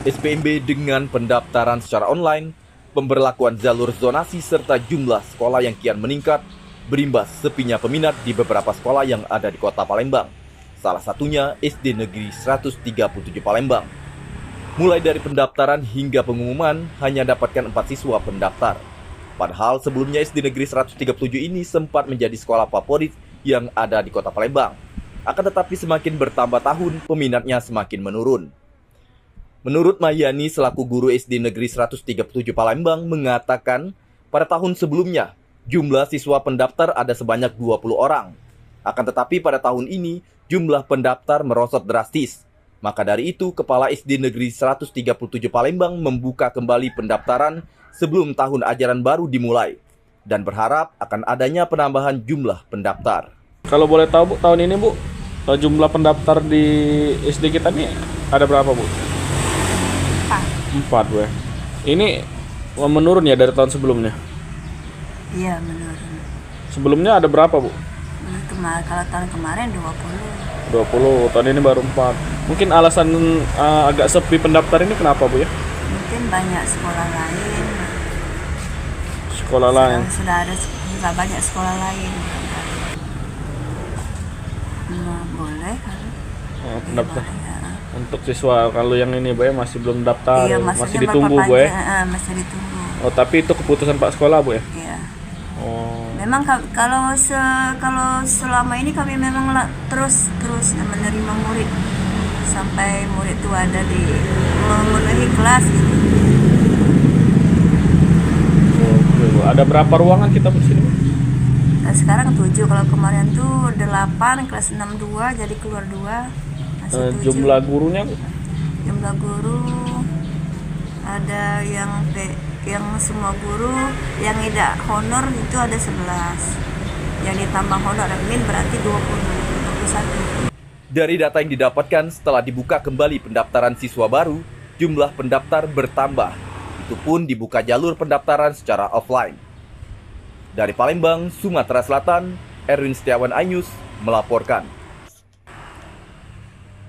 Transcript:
SPMB dengan pendaftaran secara online, pemberlakuan jalur zonasi serta jumlah sekolah yang kian meningkat, berimbas sepinya peminat di beberapa sekolah yang ada di kota Palembang. Salah satunya SD Negeri 137 Palembang. Mulai dari pendaftaran hingga pengumuman, hanya dapatkan 4 siswa pendaftar. Padahal sebelumnya SD Negeri 137 ini sempat menjadi sekolah favorit yang ada di kota Palembang. Akan tetapi semakin bertambah tahun, peminatnya semakin menurun. Menurut Mayani selaku guru SD Negeri 137 Palembang mengatakan, pada tahun sebelumnya, jumlah siswa pendaftar ada sebanyak 20 orang. Akan tetapi pada tahun ini, jumlah pendaftar merosot drastis. Maka dari itu, Kepala SD Negeri 137 Palembang membuka kembali pendaftaran sebelum tahun ajaran baru dimulai dan berharap akan adanya penambahan jumlah pendaftar. Kalau boleh tahu Bu, tahun ini Bu, jumlah pendaftar di SD kita nih ada berapa Bu? 4 Bu ya. Ini menurun ya dari tahun sebelumnya? Iya, menurun. Sebelumnya ada berapa Bu? Kalau tahun kemarin 20. 20, tahun ini baru 4. Mungkin alasan agak sepi pendaftar ini kenapa Bu ya? Mungkin banyak sekolah lain. Sekolah lain. Sudah banyak sekolah lain. Nah, boleh kan? Pendaftar. Ya. Untuk siswa kalau yang ini Bu ya masih belum daftar, Iya, masih ditunggu Bu ya? Masih ditunggu. Oh, tapi itu keputusan Pak Sekolah Bu ya? Iya. Oh. Memang kalau selama ini kami memang terus menerima murid sampai murid itu ada di memenuhi kelas gitu. Oke, Bu. Ada berapa ruangan kita di sini Bu? Nah, sekarang 7, kalau kemarin tuh 8, kelas 6 2, jadi keluar 2. Jumlah gurunya Bu? Jumlah guru ada yang semua guru yang tidak honor itu ada 11. Yang ditambah honor admin berarti 21. Dari data yang didapatkan setelah dibuka kembali pendaftaran siswa baru, jumlah pendaftar bertambah. Itu pun dibuka jalur pendaftaran secara offline. Dari Palembang, Sumatera Selatan, Erwin Setiawan iNews melaporkan.